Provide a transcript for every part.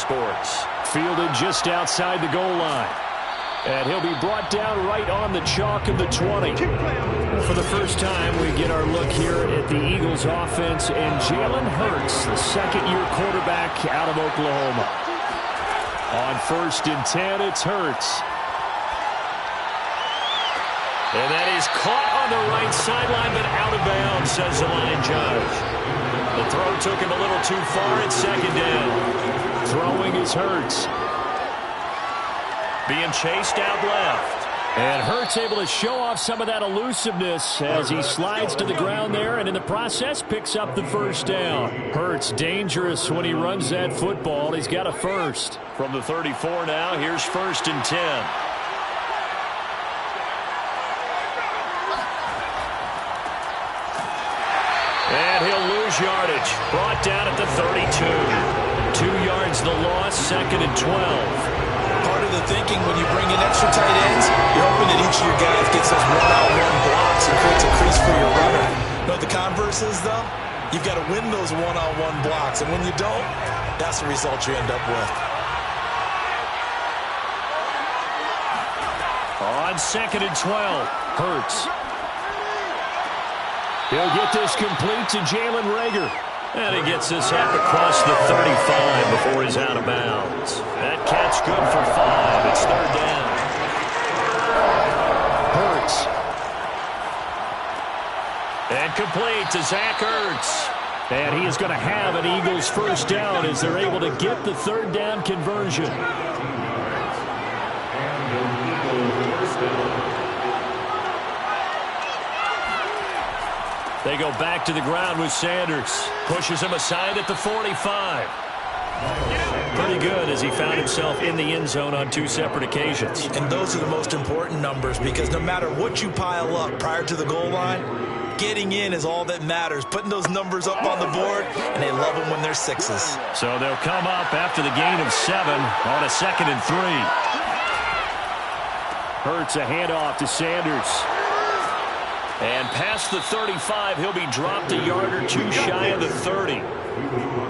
Sports. Fielded just outside the goal line. And he'll be brought down right on the chalk of the 20. For the first time, we get our look here at the Eagles offense and Jalen Hurts, the second-year quarterback out of Oklahoma. On 1st and 10, it's Hurts. And that is caught on the right sideline, but out of bounds, says the line judge. The throw took him a little too far at 2nd down. Throwing is Hurts. Being chased out left. And Hurts able to show off some of that elusiveness as he slides to the ground there, and in the process picks up the 1st down. Hurts dangerous when he runs that football. He's got a first. From the 34 now, here's 1st and 10. And he'll lose yardage. Brought down at the 32. 2 yards the loss, 2nd and 12. Part of the thinking when you bring in extra tight ends, you're hoping that each of your guys gets those one-on-one blocks and creates a crease for your runner. You know what the converse is, though? You've got to win those one-on-one blocks, and when you don't, that's the result you end up with. On 2nd and 12, Hurts. He'll get this complete to Jalen Reagor. And he gets this up across the 35 before he's out of bounds. That catch good for 5. It's 3rd down. Hurts. And complete to Zach Ertz. And he is going to have an Eagles 1st down as they're able to get the 3rd down conversion. They go back to the ground with Sanders. Pushes him aside at the 45. Pretty good as he found himself in the end zone on 2 separate occasions. And those are the most important numbers because no matter what you pile up prior to the goal line, getting in is all that matters. Putting those numbers up on the board, and they love them when they're 6s. So they'll come up after the gain of 7 on a 2nd and 3. Hurts a handoff to Sanders. And past the 35, he'll be dropped a yard or 2 shy of the 30.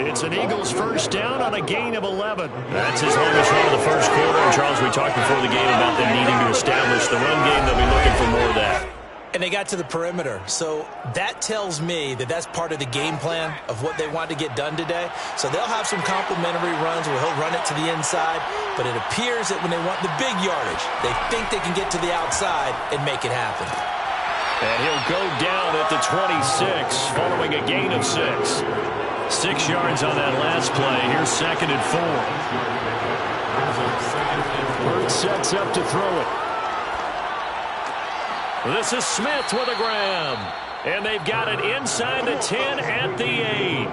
It's an Eagles 1st down on a gain of 11. That's his longest run of the 1st quarter. And, Charles, we talked before the game about them needing to establish the run game. They'll be looking for more of that. And they got to the perimeter. So that tells me that that's part of the game plan of what they want to get done today. So they'll have some complimentary runs where he'll run it to the inside. But it appears that when they want the big yardage, they think they can get to the outside and make it happen. And he'll go down at the 26 following a gain of 6. 6 yards on that last play. Here's 2nd and 4. Hurts sets up to throw it. This is Smith with a grab. And they've got it inside the 10 at the 8.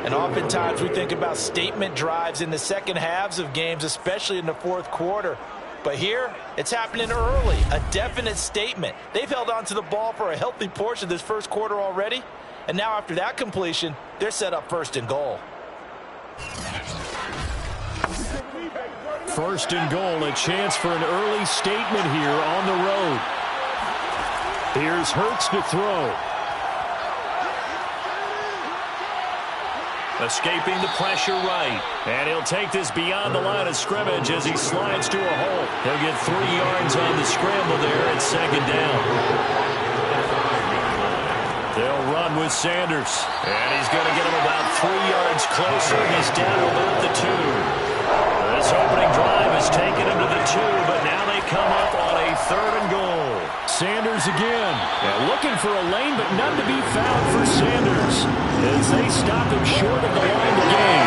And oftentimes we think about statement drives in the second halves of games, especially in the 4th quarter. But here, it's happening early, a definite statement. They've held on to the ball for a healthy portion of this 1st quarter already. And now after that completion, they're set up 1st and goal. 1st and goal, a chance for an early statement here on the road. Here's Hurts to throw. Escaping the pressure right. And he'll take this beyond the line of scrimmage as he slides to a hole. He'll get 3 yards on the scramble there at 2nd down. They'll run with Sanders. And he's going to get him about 3 yards closer. He's down to about the 2. This opening drive has taken him to the 2, but now they come up on a 3rd and goal. Sanders again. Yeah, looking for a lane, but none to be found for Sanders as they stop him short of the line to gain.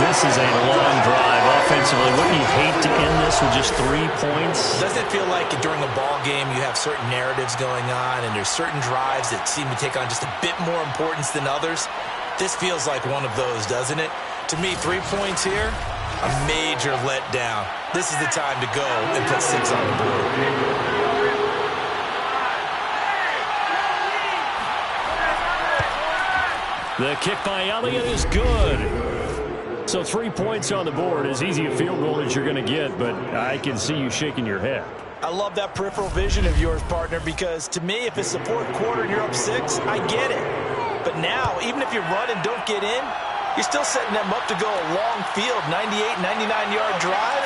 This is a long drive offensively. Wouldn't you hate to end this with just 3 points? Doesn't it feel like during a ball game you have certain narratives going on and there's certain drives that seem to take on just a bit more importance than others? This feels like one of those, doesn't it? To me, 3 points here, a major letdown. This is the time to go and put 6 on the board. The kick by Elliott is good. So 3 points on the board, as easy a field goal as you're going to get, but I can see you shaking your head. I love that peripheral vision of yours, partner, because to me, if it's the 4th quarter and you're up 6, I get it. But now, even if you run and don't get in, You're still setting them up to go a long field, 98, 99-yard drive.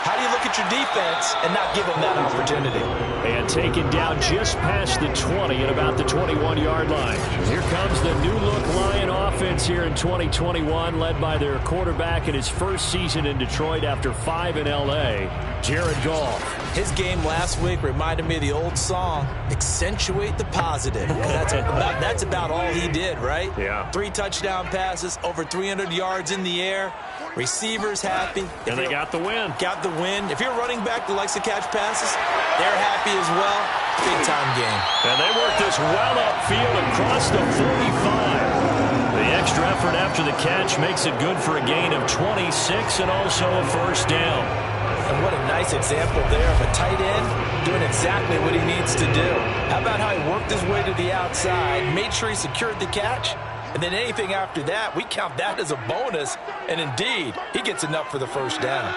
How do you look at your defense and not give them that opportunity? And taken down just past the 20 at about the 21-yard line. Here comes the new-look Lion offense here in 2021, led by their quarterback in his first season in Detroit after 5 in L.A., Jared Goff. His game last week reminded me of the old song, Accentuate the Positive. That's about all he did, right? Yeah. 3 touchdown passes, over 300 yards in the air. Receivers happy. And they got the win. Got the win. If you're a running back that likes to catch passes, they're happy as well. Big-time game. And they work this well upfield across the 45. The extra effort after the catch makes it good for a gain of 26 and also a first down. And what a nice example there of a tight end doing exactly what he needs to do. How about how he worked his way to the outside, made sure he secured the catch, and then anything after that, we count that as a bonus. And indeed, he gets enough for the first down.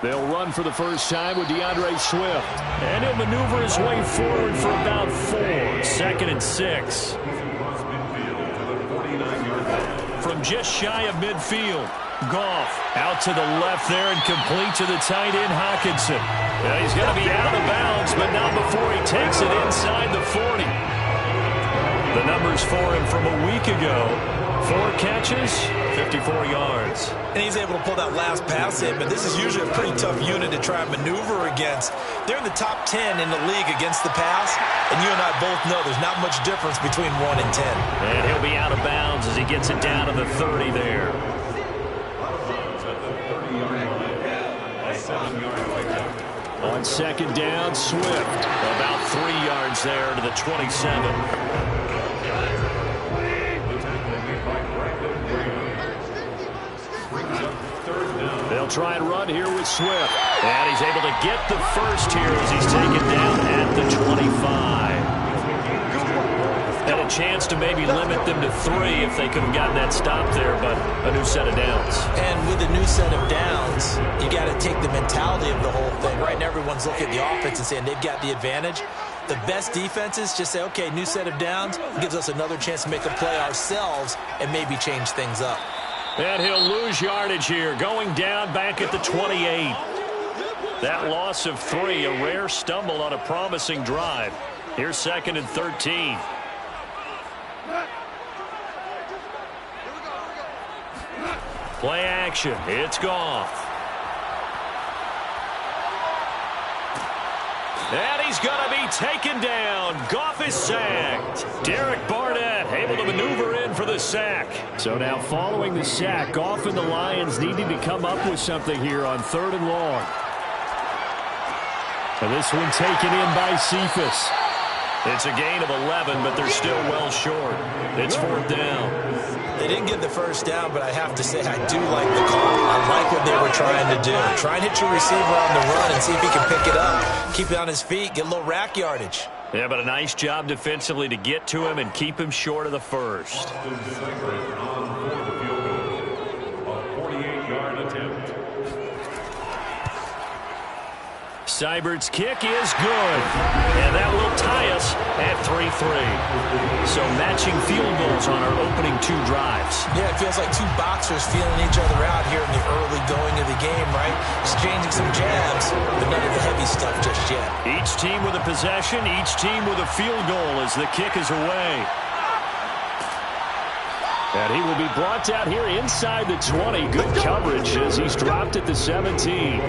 They'll run for the first time with DeAndre Swift. And he'll maneuver his way forward for about 4. 2nd and 6. From just shy of midfield, Goff out to the left there and complete to the tight end Hockenson. Now he's going to be out of bounds, but not before he takes it inside the 40. The numbers for him from a week ago: 4 catches, 54 yards. And he's able to pull that last pass in, but this is usually a pretty tough unit to try and maneuver against. They're in the top 10 in the league against the pass, and you and I both know there's not much difference between 1 and 10. And he'll be out of bounds as he gets it down to the 30 there. On 2nd down, Swift about 3 yards there to the 27. They'll try and run here with Swift. And he's able to get the first here as he's taken down at the 25. Had a chance to maybe limit them to 3 if they could have gotten that stop there, but a new set of downs. And with a new set of downs, you got to take the mentality of the whole thing. Right now, everyone's looking at the offense and saying they've got the advantage. The best defenses just say, okay, new set of downs gives us another chance to make a play ourselves and maybe change things up. And he'll lose yardage here, going down back at the 28. That loss of 3, a rare stumble on a promising drive. Here's 2nd and 13. Play action. It's Goff. And he's going to be taken down. Goff is sacked. Derek Barnett able to maneuver in for the sack. So now following the sack, Goff and the Lions needing to come up with something here on 3rd and long. And this one taken in by Cephas. It's a gain of 11, but they're still well short. It's 4th down. They didn't get the first down, but I have to say I do like the call. I like what they were trying to do. Try and hit your receiver on the run and see if he can pick it up. Keep it on his feet, get a little rack yardage. Yeah, but a nice job defensively to get to him and keep him short of the first. Seibert's kick is good. And that will tie us at 3-3. So matching field goals on our opening 2 drives. Yeah, it feels like 2 boxers feeling each other out here in the early going of the game, right? Exchanging some jabs, but none of the heavy stuff just yet. Each team with a possession, each team with a field goal as the kick is away. And he will be brought down here inside the 20. Good coverage as he's dropped at the 17.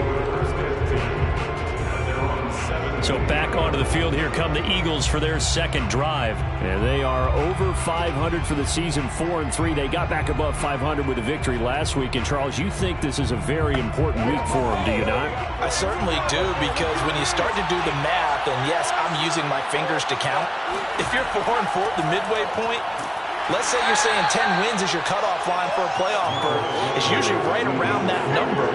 So back onto the field, here come the Eagles for their 2nd drive. And they are over 500 for the season, 4-3. They got back above 500 with a victory last week. And, Charles, you think this is a very important week for them, do you not? I certainly do, because when you start to do the math, and yes, I'm using my fingers to count. If you're 4-4 at the midway point, let's say you're saying 10 wins is your cutoff line for a playoff berth. It's usually right around that number.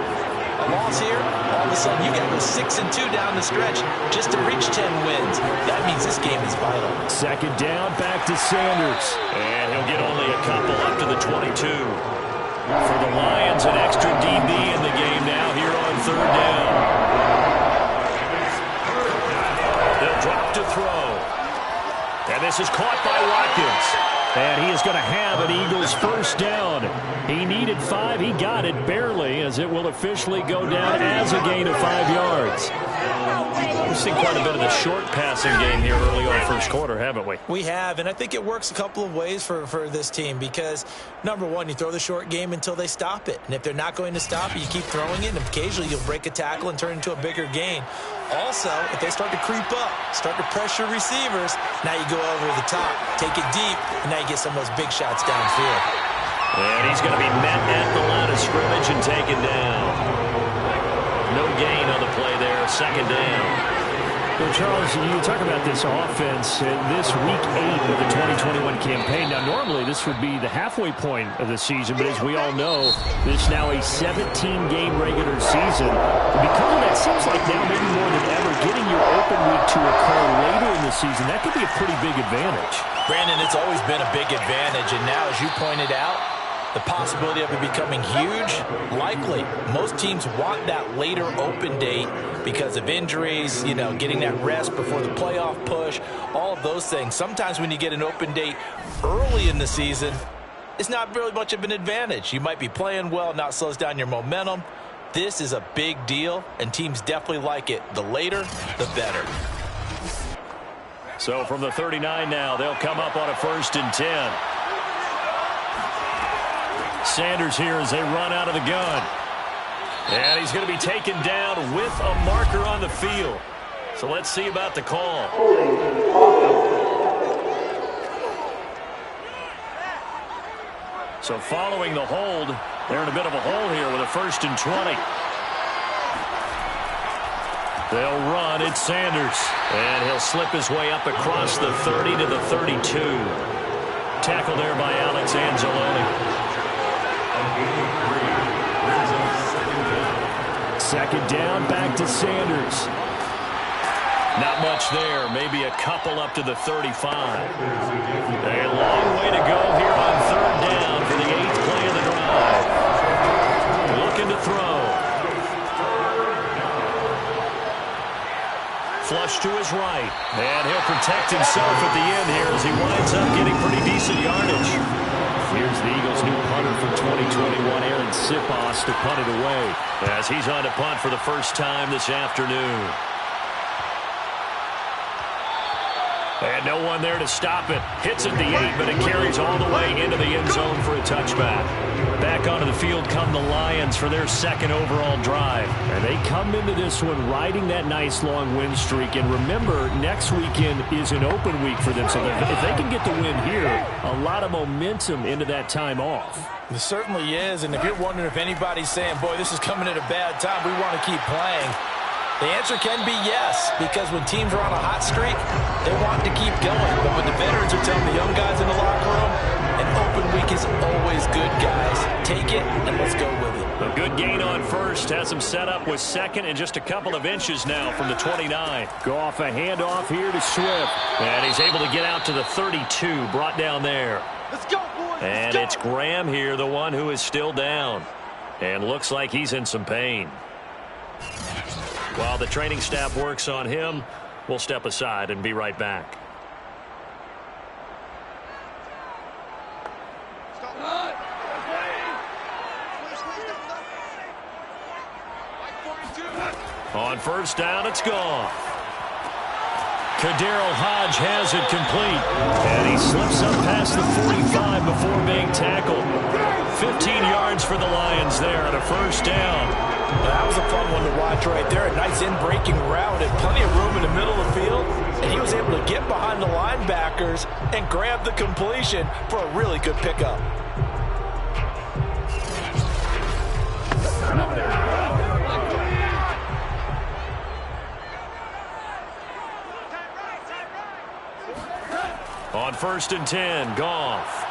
A loss here, all of a sudden you got to go 6-2 down the stretch just to reach 10 wins. That means this game is vital. 2nd down, back to Sanders. And he'll get only a couple up to the 22. For the Lions, an extra DB in the game now here on 3rd down. They'll drop to throw. And this is caught by Watkins. And he is going to have an Eagles first down. He needed 5. He got it barely, as it will officially go down as a gain of 5 yards. We've seen quite a bit of the short passing game here early on first quarter, haven't we? We have, and I think it works a couple of ways for this team because, number one, you throw the short game until they stop it. And if they're not going to stop it, you keep throwing it, and occasionally you'll break a tackle and turn it into a bigger gain. Also, if they start to creep up, start to pressure receivers, now you go over the top, take it deep, and now you get some of those big shots downfield. And he's going to be met at the line of scrimmage and taken down. No gain on the play there, second down. Well, Charles, you talk about this offense, this week 8 of the 2021 campaign. Now, normally this would be the halfway point of the season, but as we all know, this is now a 17-game regular season. Because of that, it seems like now maybe more than ever, getting your open week to occur later in the season, that could be a pretty big advantage. Brandon, it's always been a big advantage, and now, as you pointed out, the possibility of it becoming huge, likely. Most teams want that later open date because of injuries, you know, getting that rest before the playoff push, all of those things. Sometimes when you get an open date early in the season, it's not really much of an advantage. You might be playing well, not slows down your momentum. This is a big deal, and teams definitely like it. The later, the better. So from the 39 now, they'll come up on a 1st and 10. Sanders here as they run out of the gun. And he's going to be taken down with a marker on the field. So let's see about the call. So following the hold, they're in a bit of a hole here with a 1st and 20. They'll run. It's Sanders. And he'll slip his way up across the 30 to the 32. Tackle there by Alex Anzalone. Second down, back to Sanders. Not much there. Maybe a couple up to the 35. A long way to go here on 3rd down for the 8th play of the drive. Looking to throw. Flush to his right. And he'll protect himself at the end here as he winds up getting pretty decent yardage. Here's the Eagles' new punter for 2021, Aaron Sipos, to punt it away. As he's on to punt for the first time this afternoon. And no one there to stop it. Hits at the 8, but it carries all the way into the end zone for a touchback. Back onto the field come the Lions for their 2nd overall drive. And they come into this one riding that nice long win streak. And remember, next weekend is an open week for them. So if they can get the win here, a lot of momentum into that time off. It certainly is. And if you're wondering if anybody's saying, boy, this is coming at a bad time, we want to keep playing, the answer can be yes, because when teams are on a hot streak, they want to keep going. But when the veterans are telling the young guys in the locker room, an open week is always good, guys. Take it, and let's go with it. A good gain on 1st. Has him set up with 2nd and just a couple of inches now from the 29. Goff a handoff here to Swift. And he's able to get out to the 32, brought down there. Let's go, boys. And it's Graham here, the one who is still down. And looks like he's in some pain. While the training staff works on him, we'll step aside and be right back. On 1st down, it's gone. Kaderl Hodge has it complete. And he slips up past the 45 before being tackled. 15 yards for the Lions there on a 1st down. That was a fun one to watch right there. A nice in-breaking route and plenty of room in the middle of the field. And he was able to get behind the linebackers and grab the completion for a really good pickup. On 1st and 10, Goff.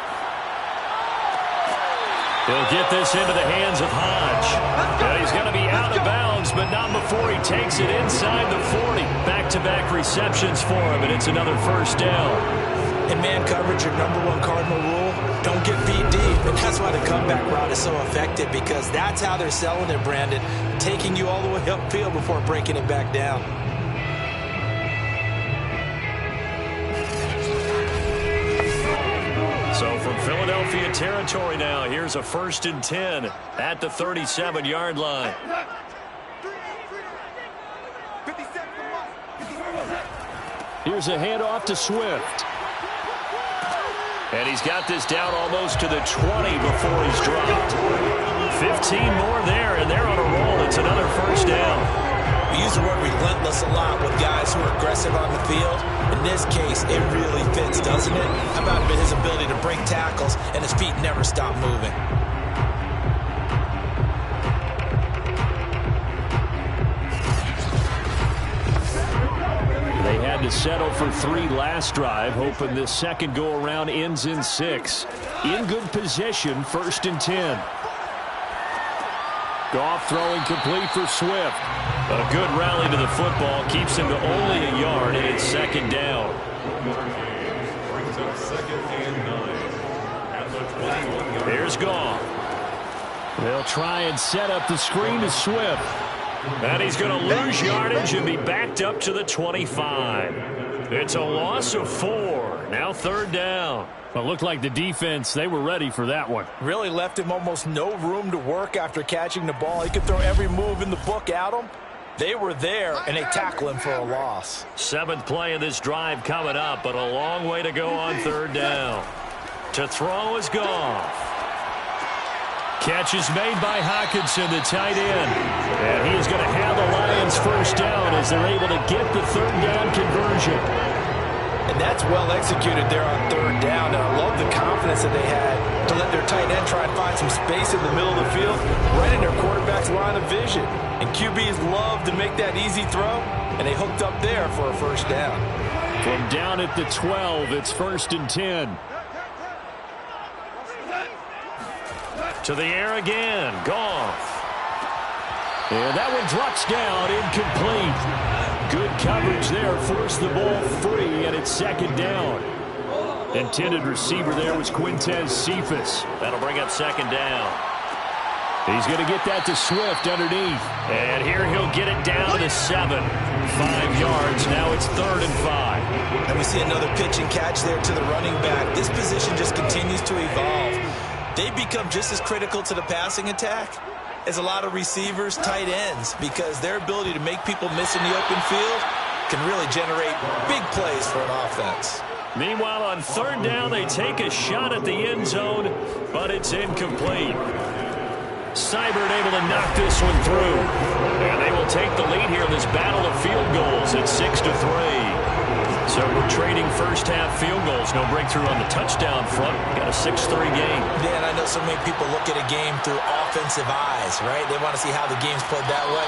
He'll get this into the hands of Hodge. And he's going to be out of bounds, but not before he takes it inside the 40. Back-to-back receptions for him, and it's another 1st down. In man coverage, your #1 cardinal rule, don't get beat deep. And that's why the comeback route is so effective, because that's how they're selling it, Brandon. Taking you all the way upfield before breaking it back down. Philadelphia territory now. Here's a 1st and 10 at the 37-yard line. Here's a handoff to Swift. And he's got this down almost to the 20 before he's dropped. 15 more there, and they're on a roll. It's another 1st down. We use the word relentless a lot with guys who are aggressive on the field. In this case, it really fits, doesn't it? How about his ability to break tackles and his feet never stop moving? They had to settle for 3 last drive, hoping this second go-around ends in 6. In good position, 1st and 10. Goff throwing complete for Swift. A good rally to the football keeps him to only a yard, and it's 2nd down. Here's Goff. They'll try and set up the screen to Swift. And he's going to lose yardage and be backed up to the 25. It's a loss of 4. Now 3rd down. Well, it looked like the defense, they were ready for that one. Really left him almost no room to work after catching the ball. He could throw every move in the book at him. They were there, and they tackle him for a loss. 7th play of this drive coming up, but a long way to go on 3rd down. To throw is Goff. Catch is made by Hockenson, the tight end. And he is going to have the Lions 1st down as they're able to get the 3rd down conversion. And that's well executed there on 3rd down. And I love the confidence that they had to let their tight end try and find some space in the middle of the field, right in their quarterback's line of vision. And QBs love to make that easy throw, and they hooked up there for a 1st down. From down at the 12, it's 1st and 10. To the air again. Goff. And that one drops down, incomplete. Good coverage there, forced the ball free, and it's 2nd down. Intended receiver there was Quintez Cephas. That'll bring up 2nd down. He's going to get that to Swift underneath. And here he'll get it down to 7. 5 yards. Now it's 3rd and 5. And we see another pitch and catch there to the running back. This position just continues to evolve. They become just as critical to the passing attack as a lot of receivers, tight ends, because their ability to make people miss in the open field can really generate big plays for an offense. Meanwhile, on 3rd down, they take a shot at the end zone, but it's incomplete. Seibert able to knock this one through. And they will take the lead here in this battle of field goals at 6-3. So we're trading 1st half field goals. No breakthrough on the touchdown front. Got a 6-3 game. Yeah, and I know so many people look at a game through offensive eyes, right? They want to see how the game's played that way.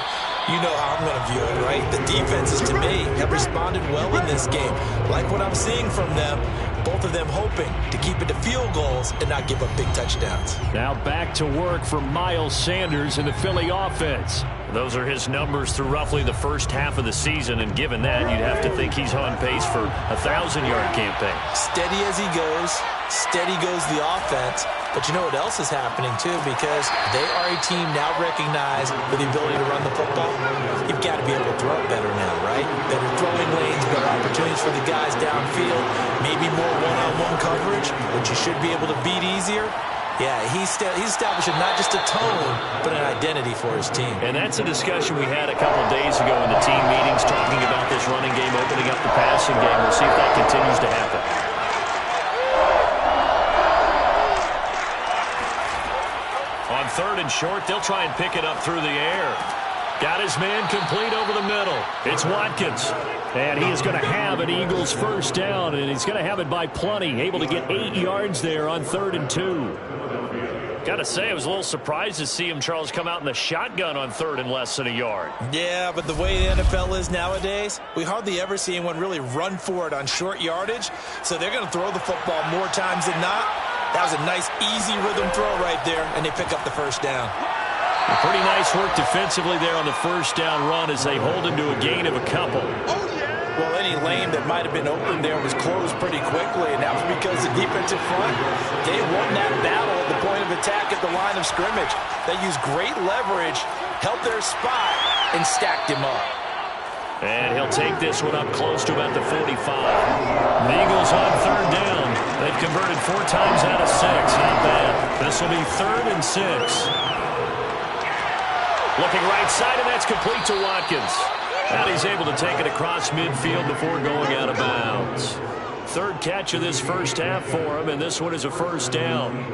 You know how I'm going to view it, right? The defenses, to me, have responded well in this game. Like what I'm seeing from them, both of them hoping to keep it to field goals and not give up big touchdowns. Now back to work for Miles Sanders in the Philly offense. Those are his numbers through roughly the 1st half of the season, and given that, you'd have to think he's on pace for a 1,000-yard campaign. Steady as he goes, steady goes the offense. But you know what else is happening, too, because they are a team now recognized with the ability to run the football. You've got to be able to throw it better now, right? Better throwing lanes, better opportunities for the guys downfield, maybe more one-on-one coverage, which you should be able to beat easier. Yeah, he's establishing not just a tone, but an identity for his team. And that's a discussion we had a couple days ago in the team meetings, talking about this running game, opening up the passing game. We'll see if that continues to happen. On 3rd and short, they'll try and pick it up through the air. Got his man complete over the middle. It's Watkins. And he is going to have an Eagles 1st down, and he's going to have it by plenty. Able to get 8 yards there on 3rd and 2. Got to say, I was a little surprised to see him, Charles, come out in the shotgun on 3rd and less than a yard. Yeah, but the way the NFL is nowadays, we hardly ever see anyone really run for it on short yardage. So they're going to throw the football more times than not. That was a nice, easy rhythm throw right there, and they pick up the 1st down. Pretty nice work defensively there on the 1st down run as they hold him to a gain of a couple. Well, any lane that might have been open there was closed pretty quickly, and that was because the defensive front, they won that battle at the point of attack at the line of scrimmage. They used great leverage, held their spot, and stacked him up. And he'll take this one up close to about the 45. The Eagles on third down. They've converted 4 times out of 6. Not bad. This will be 3rd and 6. Looking right side, and that's complete to Watkins. And he's able to take it across midfield before going out of bounds. 3rd catch of this first half for him, and this one is a first down.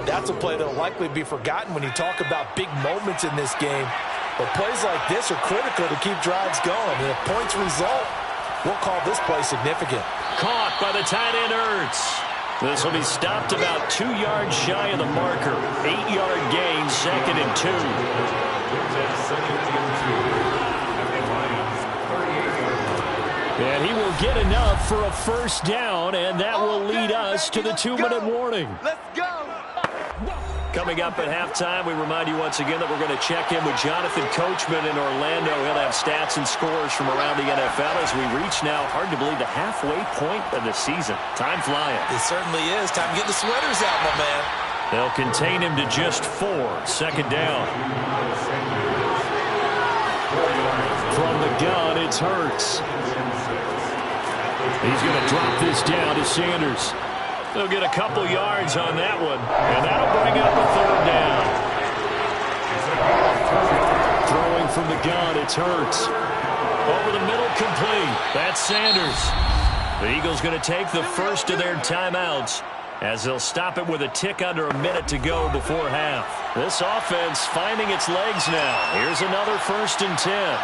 That's a play that will likely be forgotten when you talk about big moments in this game. But plays like this are critical to keep drives going. And if points result, we'll call this play significant. Caught by the tight end, Ertz. This will be stopped about 2 yards shy of the marker. 8-yard gain, 2nd and 2. And he will get enough for a first down, and that will lead us to the 2-minute warning. Let's go. Coming up at halftime, we remind you once again that we're going to check in with Jonathan Coachman in Orlando. He'll have stats and scores from around the NFL as we reach now, hard to believe, the halfway point of the season. Time flying. It certainly is. Time to get the sweaters out, my man. They'll contain him to just 4. 2nd down. From the gun, it's Hurts. He's going to drop this down to Sanders. They'll get a couple yards on that one, and that'll bring up a 3rd down. Throwing from the gun, it's Hurts. Over the middle, complete. That's Sanders. The Eagles going to take the first of their timeouts as they'll stop it with a tick under a minute to go before half. This offense finding its legs now. Here's another 1st and 10.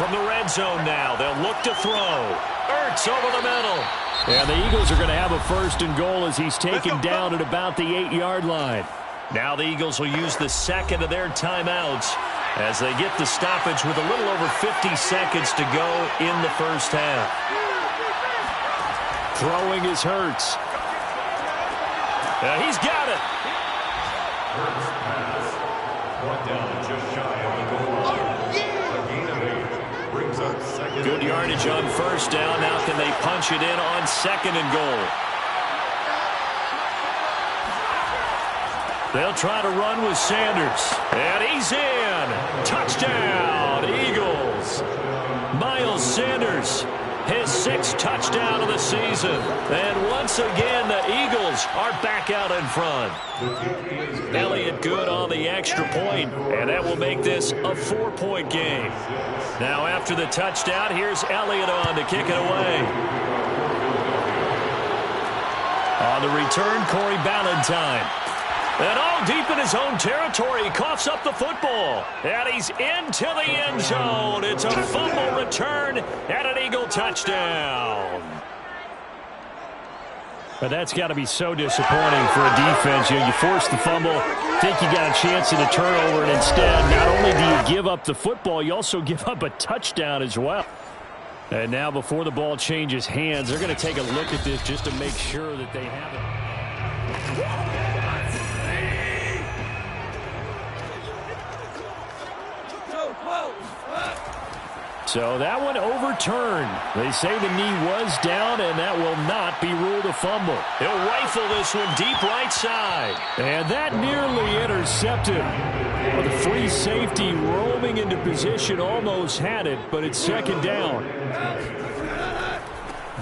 From the red zone now, they'll look to throw. Ertz over the middle. And the Eagles are going to have a 1st and goal as he's taken down at about the 8-yard line. Now the Eagles will use the 2nd of their timeouts as they get the stoppage with a little over 50 seconds to go in the first half. Throwing is Hurts. He's got it. Hurts pass. Brought down just shy of the goal line. A gain of 8 brings up 2nd. Good yardage on 1st down. Now can they punch it in on 2nd and goal? They'll try to run with Sanders. And he's in. Touchdown, Eagles. Miles Sanders, his 6th touchdown of the season. And once again, the Eagles are back out in front. Elliott good on the extra point, and that will make this a 4-point game. Now after the touchdown, here's Elliott on to kick it away. On the return, Corey Ballantyne. And all deep in his own territory, coughs up the football. And he's into the end zone. It's a fumble return and an Eagle touchdown. But that's got to be so disappointing for a defense. You force the fumble, think you got a chance at a turnover, and instead, not only do you give up the football, you also give up a touchdown as well. And now before the ball changes hands, they're going to take a look at this just to make sure that they have it. So that one overturned. They say the knee was down, and that will not be ruled a fumble. He'll rifle this one deep right side. And that nearly intercepted. The free safety roaming into position almost had it, but it's 2nd down.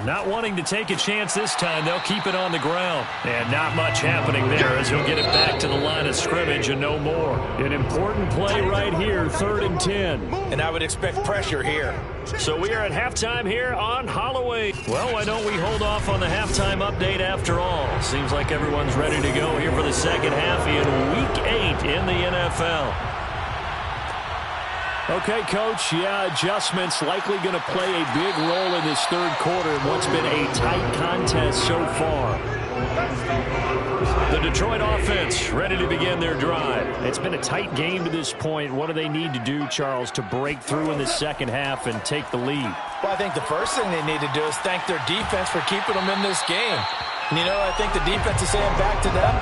Not wanting to take a chance this time, they'll keep it on the ground. And not much happening there as he'll get it back to the line of scrimmage and no more. An important play right here, 3rd and 10. And I would expect pressure here. So we are at halftime here on Halloween. Well, why don't we hold off on the halftime update after all? Seems like everyone's ready to go here for the 2nd half in Week 8 in the NFL. Okay, Coach, adjustments likely going to play a big role in this 3rd quarter in what's been a tight contest so far. The Detroit offense ready to begin their drive. It's been a tight game to this point. What do they need to do, Charles, to break through in the 2nd half and take the lead? Well, I think the first thing they need to do is thank their defense for keeping them in this game. And, I think the defense is saying back to them,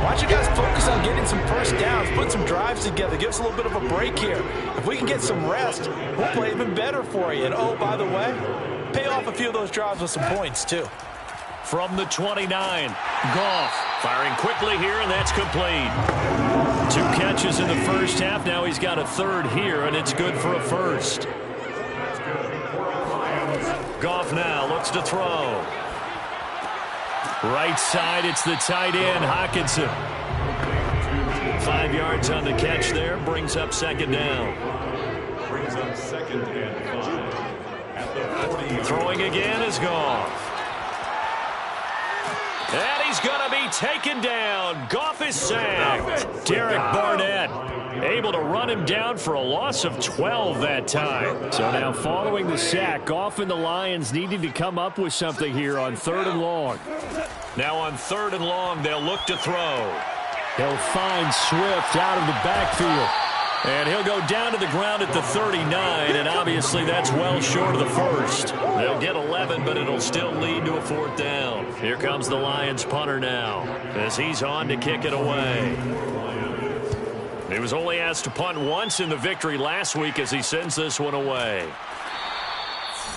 why don't you guys focus on getting some first downs, put some drives together, give us a little bit of a break here. If we can get some rest, we'll play even better for you. And, oh, by the way, pay off a few of those drives with some points, too. From the 29, Goff firing quickly here, and that's complete. 2 catches in the first half. Now he's got a 3rd here, and it's good for a 1st. Goff now looks to throw. Right side, it's the tight end, Hockenson. 5 yards on the catch there, brings up second down. Brings up second and 5 at the 40. Throwing again is Goff. And he's going to be taken down. Goff is sacked. Derek Barnett able to run him down for a loss of 12 that time. So now following the sack, Goff and the Lions needing to come up with something here on 3rd and long. Now on 3rd and long, they'll look to throw. He'll find Swift out of the backfield. And he'll go down to the ground at the 39, and obviously that's well short of the first. They'll get 11, but it'll still lead to a 4th down. Here comes the Lions punter now, as he's on to kick it away. He was only asked to punt once in the victory last week as he sends this one away.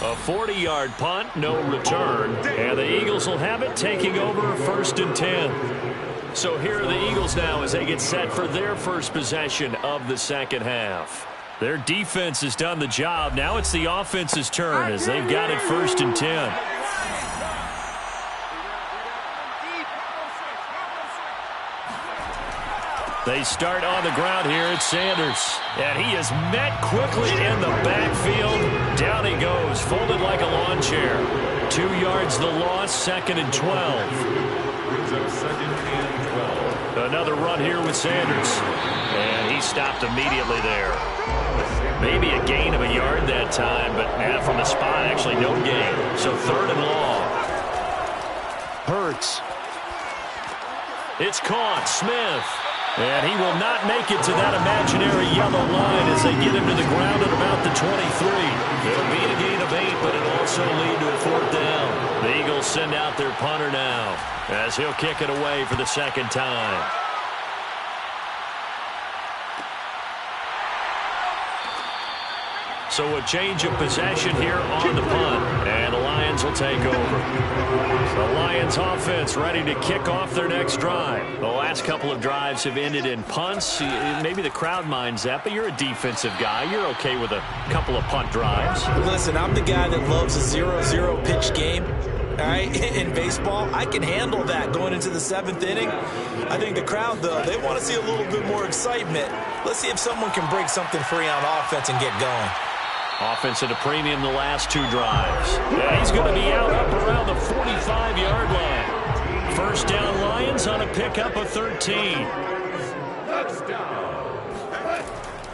A 40-yard punt, no return, and the Eagles will have it taking over 1st and 10. So here are the Eagles now as they get set for their first possession of the second half. Their defense has done the job. Now it's the offense's turn as they've got it 1st and 10. They start on the ground here at Sanders. And he is met quickly in the backfield. Down he goes, folded like a lawn chair. 2 yards the loss, 2nd and 12. Brings up 2nd and 12. Another run here with Sanders. And he stopped immediately there. Maybe a gain of a yard that time, but from the spot, actually no gain. So 3rd and long. Hurts. It's caught. Smith. And he will not make it to that imaginary yellow line as they get him to the ground at about the 23. It'll be a gain of 8, but it'll also lead to a 4th down. The Eagles send out their punter now as he'll kick it away for the 2nd time. So a change of possession here on the punt, and the Lions will take over. The Lions offense ready to kick off their next drive. The last couple of drives have ended in punts. Maybe the crowd minds that, but you're a defensive guy. You're okay with a couple of punt drives. Listen, I'm the guy that loves a 0-0 pitch game. All right, in baseball, I can handle that going into the 7th inning. I think the crowd, though, they want to see a little bit more excitement. Let's see if someone can break something free on offense and get going. Offense at a premium the last 2 drives. Yeah, he's going to be out up around the 45-yard line. 1st down Lions on a pickup of 13.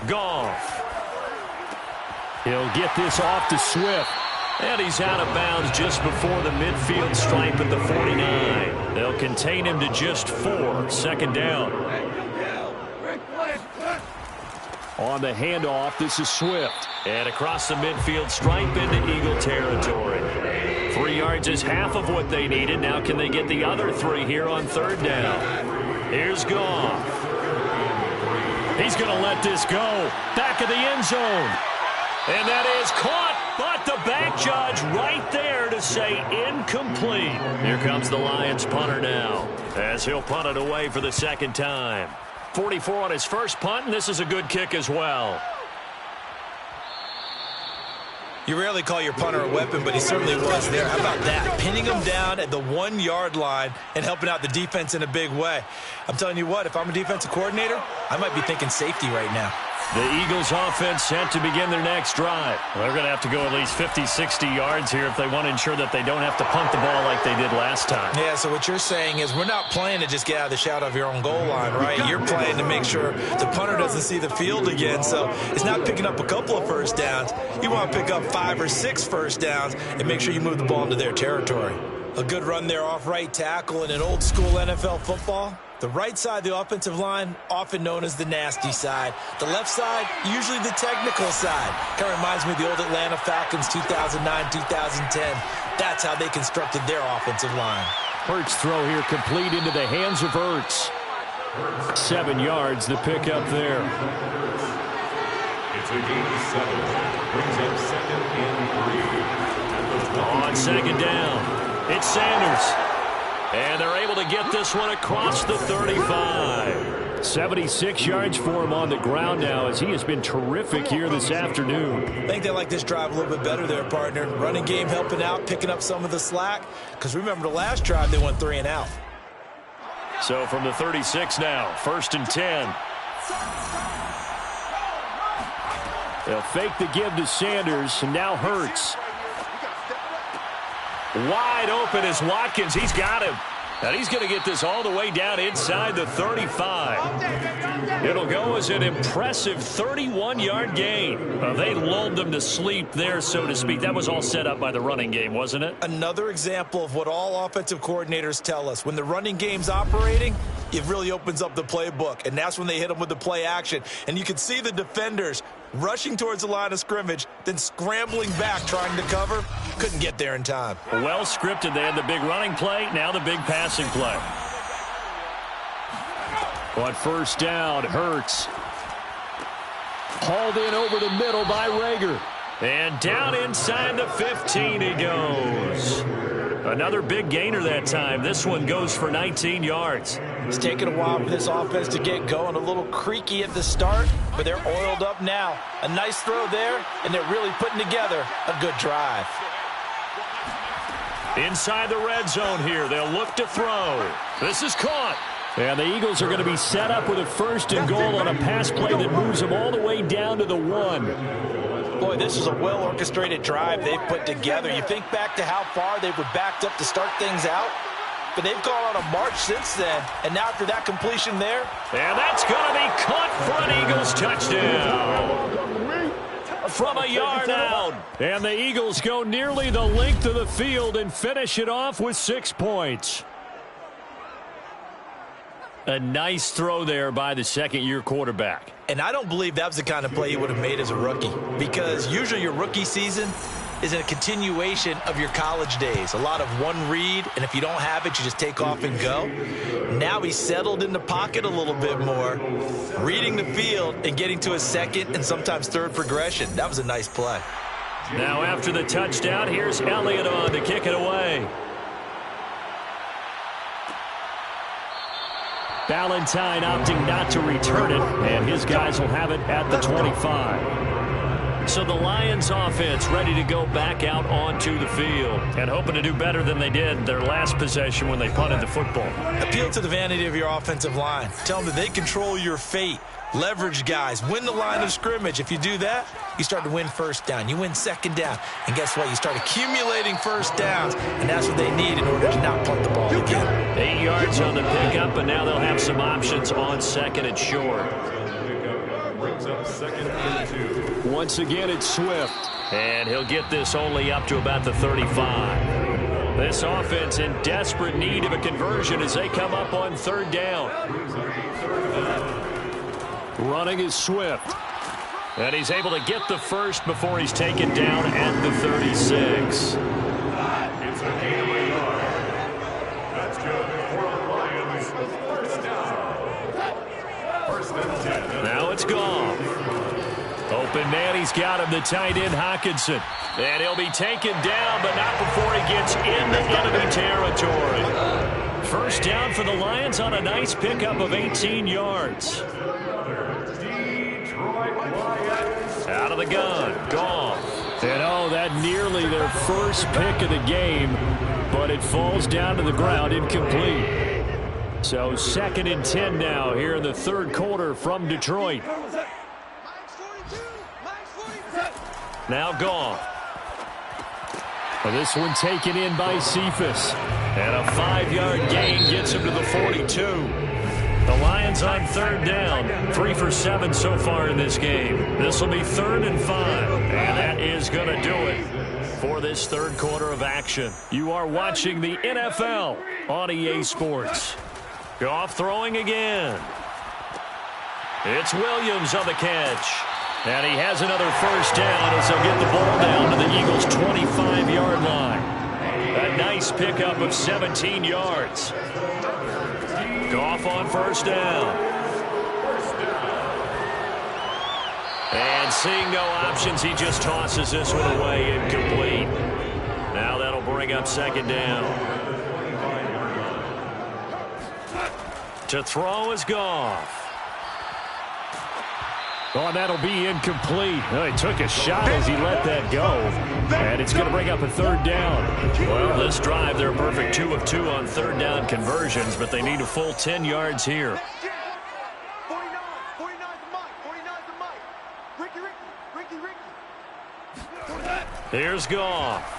Goff. He'll get this off to Swift. And he's out of bounds just before the midfield stripe at the 49. They'll contain him to just 4. 2nd down. On the handoff, this is Swift. And across the midfield stripe into Eagle territory. 3 yards is half of what they needed. Now can they get the other 3 here on 3rd down? Here's Goff. He's going to let this go. Back of the end zone. And that is caught. But the back judge right there to say incomplete. Here comes the Lions punter now as he'll punt it away for the 2nd time. 44 on his first punt, and this is a good kick as well. You rarely call your punter a weapon, but he certainly was there. How about that? Pinning him down at the 1-yard line and helping out the defense in a big way. I'm telling you what, if I'm a defensive coordinator, I might be thinking safety right now. The Eagles offense set to begin their next drive. They're going to have to go at least 50, 60 yards here if they want to ensure that they don't have to punt the ball like they did last time. Yeah, so what you're saying is we're not playing to just get out of the shadow of your own goal line, right? You're playing to make sure the punter doesn't see the field again. So it's not picking up a couple of 1st downs. You want to pick up 5 or 6 1st downs and make sure you move the ball into their territory. A good run there off right tackle in an old school NFL football. The right side of the offensive line, often known as the nasty side. The left side, usually the technical side. Kind of reminds me of the old Atlanta Falcons 2009, 2010. That's how they constructed their offensive line. Hurts throw here complete into the hands of Hurts. 7 yards, the pickup there. It's a gain of 7. Brings up 2nd and 3. On 2nd down, it's Sanders. And they're able to get this one across the 35. 76 yards for him on the ground now as he has been terrific here this afternoon. I think they like this drive a little bit better there, partner. Running game helping out, picking up some of the slack. Because remember the last drive, they went 3 and out. So from the 36 now, 1st and 10. They'll fake the give to Sanders, and now Hurts. Wide open is Watkins. He's got him. And he's going to get this all the way down inside the 35. It'll go as an impressive 31-yard gain. They lulled them to sleep there, so to speak. That was all set up by the running game, wasn't it? Another example of what all offensive coordinators tell us. When the running game's operating, it really opens up the playbook. And that's when they hit them with the play action. And you can see the defenders rushing towards the line of scrimmage, then scrambling back trying to cover. Couldn't get there in time. Well scripted. They had the big running play, now the big passing play. On 1st down, Hurts. Hauled in over the middle by Rager. And down inside the 15 he goes. Another big gainer that time. This one goes for 19 yards. It's taken a while for this offense to get going. A little creaky at the start, but they're oiled up now. A nice throw there, and they're really putting together a good drive. Inside the red zone here. They'll look to throw. This is caught. And the Eagles are going to be set up with a 1st and goal on a pass play that moves them all the way down to the 1. Boy, this is a well-orchestrated drive they've put together. You think back to how far they were backed up to start things out, but they've gone on a march since then. And now after that completion there. And that's going to be caught for an Eagles touchdown. From a yard out. And the Eagles go nearly the length of the field and finish it off with 6 points. A nice throw there by the second-year quarterback. And I don't believe that was the kind of play he would have made as a rookie, because usually your rookie season is a continuation of your college days. A lot of one read, and if you don't have it, you just take off and go. Now he's settled in the pocket a little bit more, reading the field and getting to a second and sometimes third progression. That was a nice play. Now after the touchdown, here's Elliott on to kick it away. Valentine opting not to return it, and his guys will have it at the 25. So the Lions offense ready to go back out onto the field and hoping to do better than they did their last possession when they punted the football. Appeal to the vanity of your offensive line. Tell them that they control your fate. Leverage guys. Win the line of scrimmage. If you do that, you start to win 1st down. You win 2nd down. And guess what? You start accumulating 1st downs. And that's what they need in order to not punt the ball again. 8 yards on the pickup, and now they'll have some options on 2nd and short. Once again, it's Swift. And he'll get this only up to about the 35. This offense in desperate need of a conversion as they come up on 3rd down. Running is Swift. And he's able to get the first before he's taken down at the 36. Now it's gone. Open man, he's got him, the tight end Hockenson. And he'll be taken down, but not before he gets into enemy territory. 1st down for the Lions on a nice pickup of 18 yards. Out of the gun, gone. And oh, that nearly their first pick of the game, but it falls down to the ground incomplete. So 2nd and 10 now here in the 3rd quarter from Detroit. Now gone. Well, this one taken in by Cephas. And a 5-yard gain gets him to the 42. The Lions on 3rd down. 3 for 7 so far in this game. This will be 3rd and 5. And that is going to do it for this 3rd quarter of action. You are watching the NFL on EA Sports. Goff throwing again. It's Williams on the catch. And he has another 1st down as they'll get the ball down to the Eagles' 25-yard line. A nice pickup of 17 yards. Goff on 1st down. And seeing no options, he just tosses this one away incomplete. Now that'll bring up 2nd down. To throw is Goff. Oh, and that'll be incomplete. Oh, he took a shot as he let that go. And it's going to bring up a third down. Well, this drive, they're a perfect 2 of 2 on third down conversions, but they need a full 10 yards here. Here's Goff.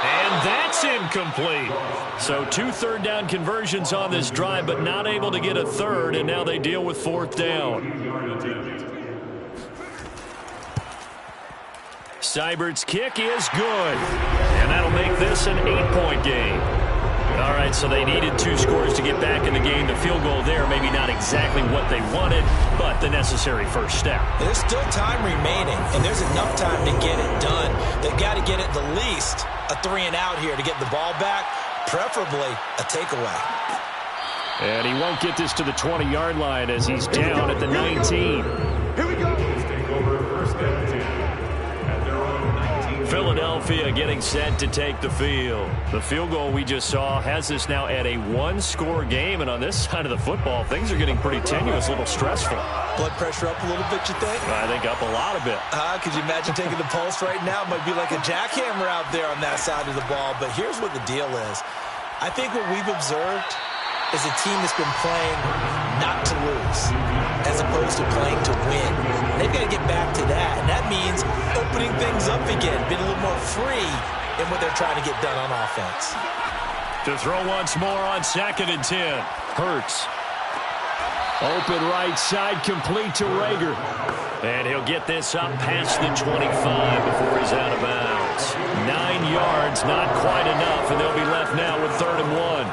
And that's incomplete. So 2 third down conversions on this drive, but not able to get a third, and now they deal with fourth down. Seibert's kick is good, and that'll make this an 8-point game. All right, so they needed 2 scores to get back in the game. The field goal there, maybe not exactly what they wanted, but the necessary first step. There's still time remaining, and there's enough time to get it done. They've got to get at the least a 3-and-out here to get the ball back, preferably a takeaway. And he won't get this to the 20-yard line as he's down at the 19. Here we go. Take over first and 10 at their own 19. Philadelphia getting set to take the field. The field goal we just saw has this now at a 1-score game, and on this side of the football, things are getting pretty tenuous, a little stressful. Blood pressure up a little bit, you think? I think up a lot of it. Could you imagine taking the pulse right now? It might be like a jackhammer out there on that side of the ball, but here's what the deal is. I think what we've observed is a team that's been playing not to lose as opposed to playing to win. They've got to get back to that, and that means opening things up again, being a little more free in what they're trying to get done on offense. To throw once more on 2nd and 10. Hurts. Open right side, complete to Rager. And he'll get this up past the 25 before he's out of bounds. 9 yards, not quite enough, and they'll be left now with 3rd and 1.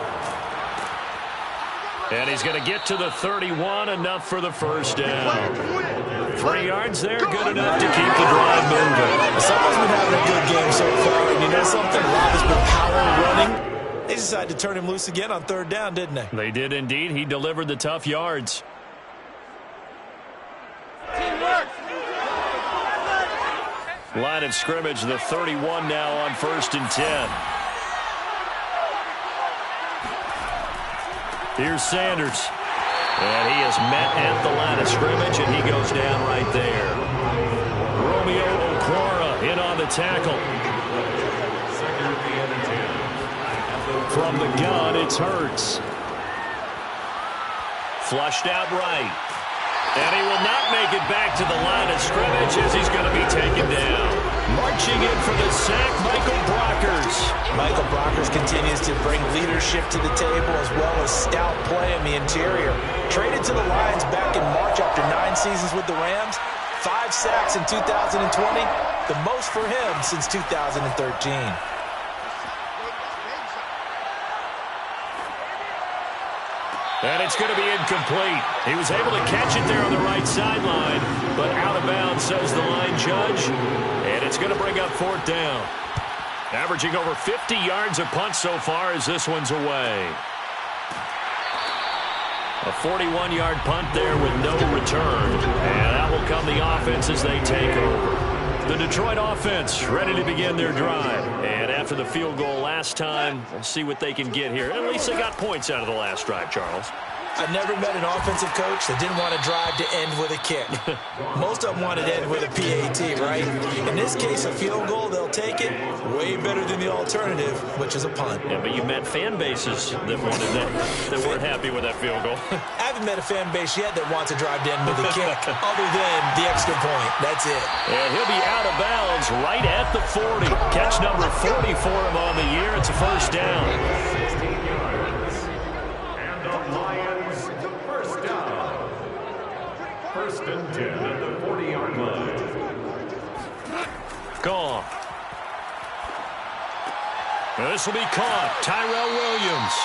And he's going to get to the 31, enough for the first down. 3 yards there, good enough to keep the drive moving. Someone's been having a good game so far, and you know something? Rob has been power running. They decided to turn him loose again on 3rd down, didn't they? They did indeed. He delivered the tough yards. Line of scrimmage, the 31 now on 1st and 10. Here's Sanders. And he is met at the line of scrimmage, and he goes down right there. Romeo Okwara in on the tackle. From the gun, it's Hurts. Flushed out right. And he will not make it back to the line of scrimmage as he's going to be taken down. Marching in for the sack, Michael Brockers. Michael Brockers continues to bring leadership to the table as well as stout play in the interior. Traded to the Lions back in March after 9 seasons with the Rams. 5 sacks in 2020, the most for him since 2013. And it's going to be incomplete. He was able to catch it there on the right sideline, but out of bounds, says the line judge. And it's going to bring up 4th down. Averaging over 50 yards a punt so far as this one's away. A 41-yard punt there with no return. And that will come the offense as they take over. The Detroit offense ready to begin their drive. And after the field goal last time, we'll see what they can get here. At least they got points out of the last drive, Charles. I've never met an offensive coach that didn't want to drive to end with a kick. Most of them wanted to end with a PAT, right? In this case, a field goal, they'll take it. Way better than the alternative, which is a punt. Yeah, but you met fan bases that wanted that weren't happy with that field goal. I haven't met a fan base yet that wants to drive to end with a kick, other than the extra point. That's it. And he'll be out of bounds right at the 40. Catch number 40 for him on the year. It's a first down. 16 yards. And the Lions, first down. 1st and 10 at the 40-yard line. Gone. This will be caught. Tyrell Williams.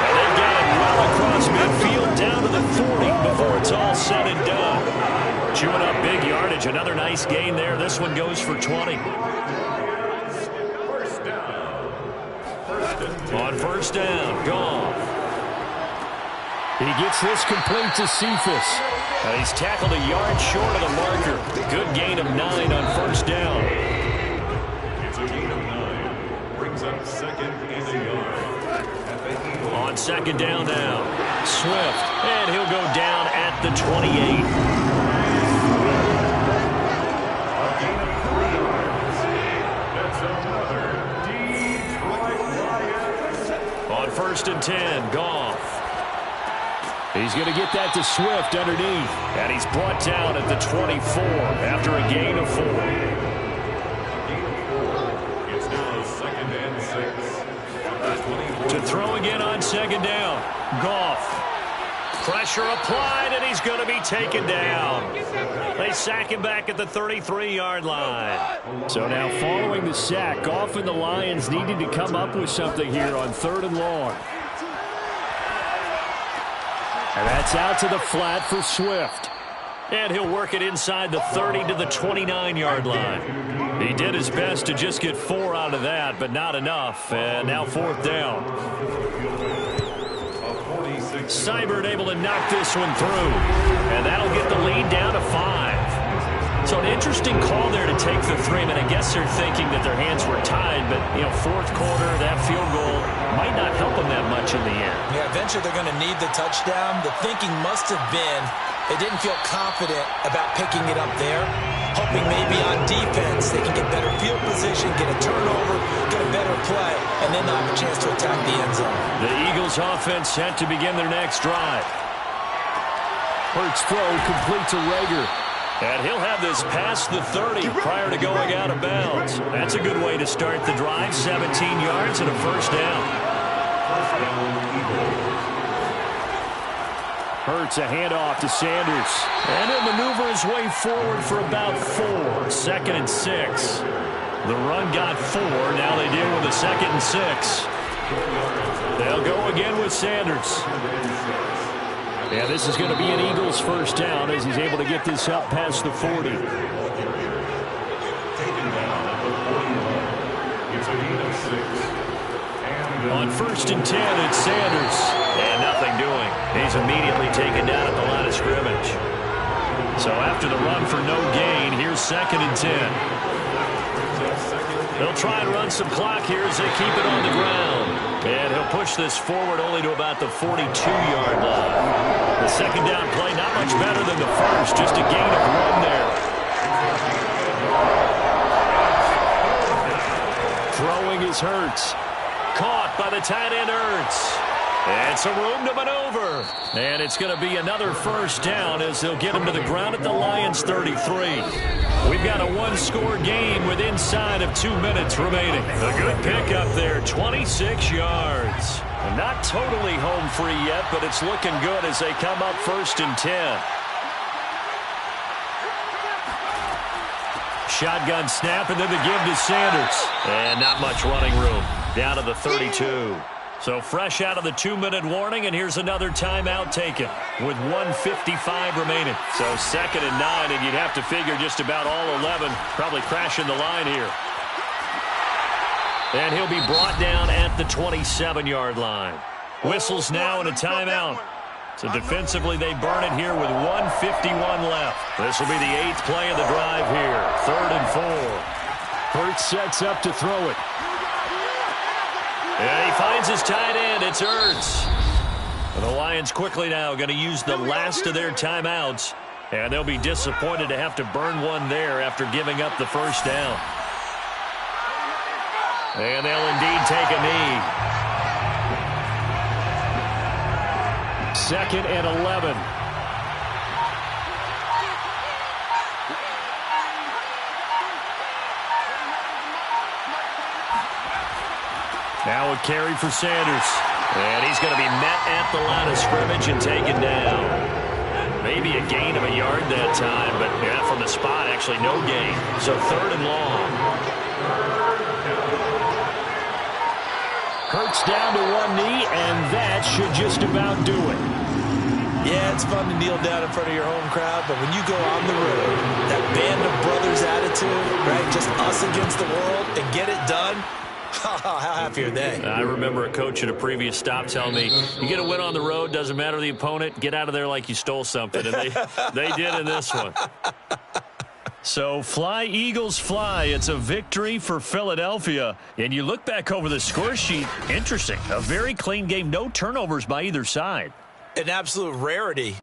And they got it well across midfield down to the 40 before it's all said and done. Chewing up big yardage. Another nice gain there. This one goes for 20. First down. 1st and 10. On 1st down, Goff. He gets this complete to Cephas. He's tackled a yard short of the marker. Good gain of 9 on 1st down. It's a gain of 9. Brings up 2nd and a yard. On 2nd down now, Swift, and he'll go down at the 28. On 1st and 10, Goff. He's going to get that to Swift underneath. And he's brought down at the 24 after a gain of 4. It's now 2nd and 6. To throw again on 2nd down. Goff. Pressure applied, and he's going to be taken down. They sack him back at the 33-yard line. So now following the sack, Goff and the Lions needing to come up with something here on 3rd and long. And that's out to the flat for Swift. And he'll work it inside the 30 to the 29-yard line. He did his best to just get 4 out of that, but not enough. And now 4th down. Seibert able to knock this one through. And that'll get the lead down to 5. So an interesting call there to take the 3. I guess they're thinking that their hands were tied, but, 4th quarter, that field goal might not help them that much in the end. Yeah, eventually they're going to need the touchdown. The thinking must have been they didn't feel confident about picking it up there, hoping maybe on defense they can get better field position, get a turnover, get a better play, and then they'll have a chance to attack the end zone. The Eagles offense set to begin their next drive. Hurts throw complete to Rager. And he'll have this past the 30 prior to going out of bounds. That's a good way to start the drive. 17 yards and a 1st down. Hurts a handoff to Sanders. And he'll maneuver his way forward for about 4. 2nd and 6. The run got 4. Now they deal with a 2nd and 6. They'll go again with Sanders. Yeah, this is going to be an Eagles 1st down as he's able to get this up past the 40. On 1st and 10, it's Sanders. And nothing doing. He's immediately taken down at the line of scrimmage. So after the run for no gain, here's 2nd and 10. They'll try and run some clock here as they keep it on the ground. And he'll push this forward only to about the 42-yard line. The 2nd down play not much better than the first, just a gain of 1 there. Throwing is Hurts. Caught by the tight end Hurts. And some room to maneuver. And it's going to be another 1st down as they'll get him to the ground at the Lions 33. We've got a 1-score game with inside of 2 minutes remaining. A good pickup there, 26 yards. And not totally home free yet, but it's looking good as they come up 1st and 10. Shotgun snap and then the give to Sanders. And not much running room. Down to the 32. So fresh out of the 2-minute warning, and here's another timeout taken with 1:55 remaining. So 2nd and 9, and you'd have to figure just about all 11 probably crashing the line here. And he'll be brought down at the 27-yard line. Whistles now and a timeout. So defensively, they burn it here with 1:51 left. This will be the 8th play of the drive here. 3rd and 4. Hurts sets up to throw it. And he finds his tight end. It's Hurts. And the Lions quickly now going to use the last of their timeouts. And they'll be disappointed to have to burn one there after giving up the 1st down. And they'll indeed take a knee. 2nd and 11. Now a carry for Sanders. And he's going to be met at the line of scrimmage and taken down. Maybe a gain of a yard that time, but yeah, from the spot, actually no gain. So 3rd and long. Hurts down to 1 knee, and that should just about do it. Yeah, it's fun to kneel down in front of your home crowd, but when you go on the road, that band of brothers attitude, right, just us against the world, and get it done, how happy are they? I remember a coach at a previous stop telling me, you get a win on the road, doesn't matter the opponent, get out of there like you stole something. And they did in this one. So fly, Eagles, fly. It's a victory for Philadelphia. And you look back over the score sheet, interesting. A very clean game, no turnovers by either side. An absolute rarity.